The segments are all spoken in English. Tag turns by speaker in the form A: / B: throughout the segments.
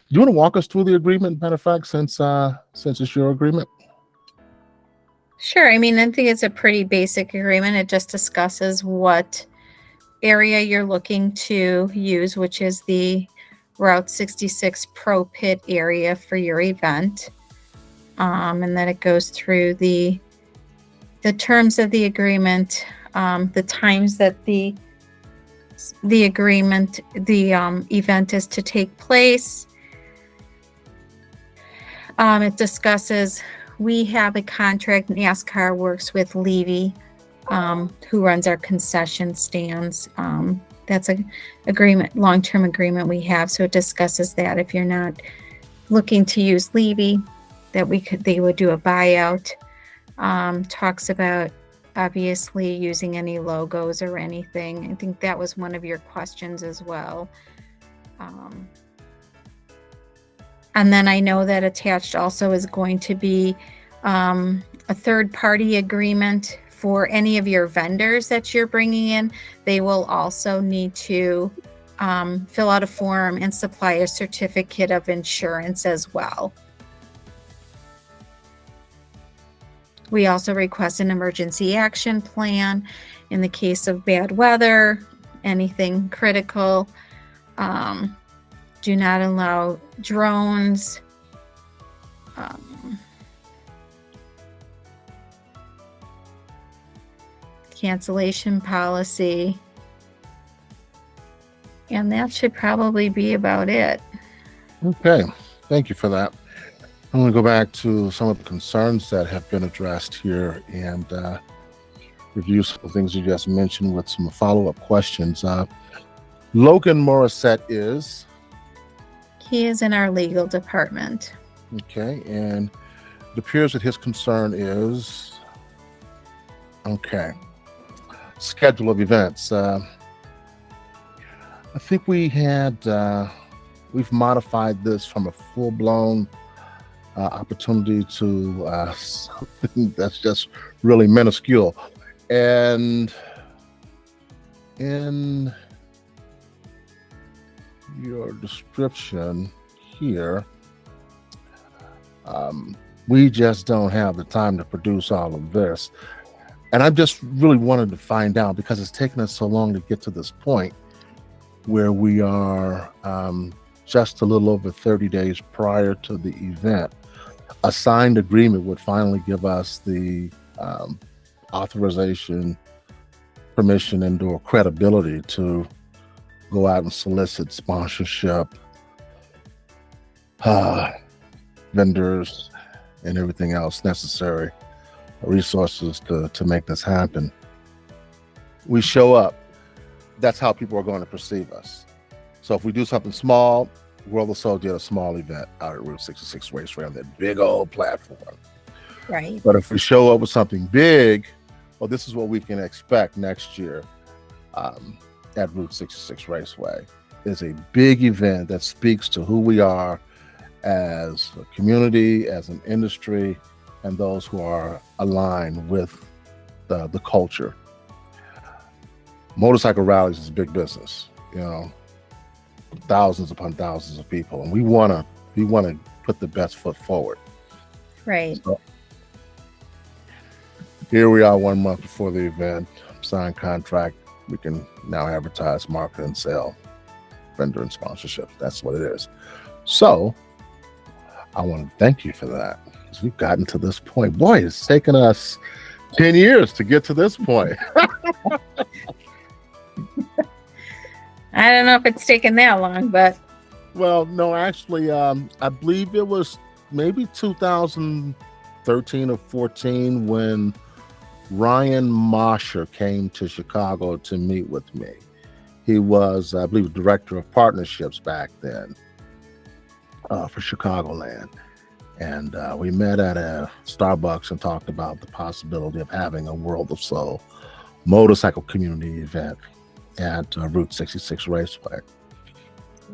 A: Do you want to walk us through the agreement? Matter of fact, since it's your agreement.
B: Sure. I mean, I think it's a pretty basic agreement. It just discusses what area you're looking to use, which is the Route 66 Pro Pit area for your event. And then it goes through the terms of the agreement, the times that the event is to take place. It discusses, we have a contract, NASCAR works with Levy, who runs our concession stands. That's a long-term agreement we have. So it discusses that if you're not looking to use Levy, that they would do a buyout. Talks about obviously using any logos or anything. I think that was one of your questions as well. And then I know that attached also is going to be a third-party agreement for any of your vendors that you're bringing in. They will also need to fill out a form and supply a certificate of insurance as well. We also request an emergency action plan in the case of bad weather, anything critical. Do not allow drones. Cancellation policy. And that should probably be about it.
A: Okay, thank you for that. I'm going to go back to some of the concerns that have been addressed here and review some of the things you just mentioned with some follow-up questions. Logan Morissette is?
B: He is in our legal department.
A: Okay, and it appears that his concern is, schedule of events. I think we've modified this from a full-blown opportunity to something that's just really minuscule. And in your description here, we just don't have the time to produce all of this. And I just really wanted to find out, because it's taken us so long to get to this point where we are just a little over 30 days prior to the event. A signed agreement would finally give us the authorization, permission, and/or credibility to go out and solicit sponsorship, vendors, and everything else necessary, resources to make this happen. We show up, that's how people are going to perceive us. So if we do something small, World of Soul did a small event out at Route 66 Raceway on that big old platform.
B: Right.
A: But if we show up with something big, well, this is what we can expect next year at Route 66 Raceway. It's a big event that speaks to who we are as a community, as an industry, and those who are aligned with the culture. Motorcycle rallies is a big business, thousands upon thousands of people, and we want to put the best foot forward.
B: Right.
A: So, here we are 1 month before the event, signed contract. We can now advertise, market, and sell vendor and sponsorship. That's what it is. So I want to thank you for that, because we've gotten to this point. Boy, it's taken us 10 years to get to this point.
B: I don't know if it's taken that long, but.
A: Well, no, actually, I believe it was maybe 2013 or 14 when Ryan Mosher came to Chicago to meet with me. He was, I believe, director of partnerships back then for Chicagoland. And we met at a Starbucks and talked about the possibility of having a World of Soul motorcycle community event at Route 66 Raceway.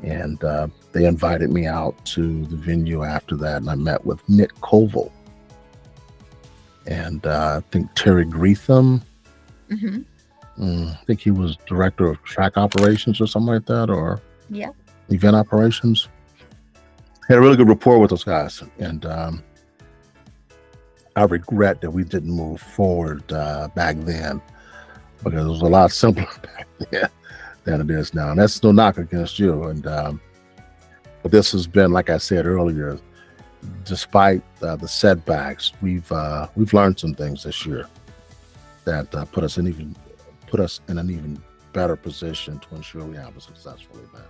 A: And they invited me out to the venue after that, and I met with Nick Koval. And I think Terry Greetham.
B: Mm-hmm.
A: I think he was director of track operations or something like that, or
B: yeah,
A: event operations. had a really good rapport with those guys, and I regret that we didn't move forward back then, because it was a lot simpler back then than it is now. And that's no knock against you. And but this has been, like I said earlier, despite the setbacks, we've learned some things this year that put us in an even better position to ensure we have a successful event.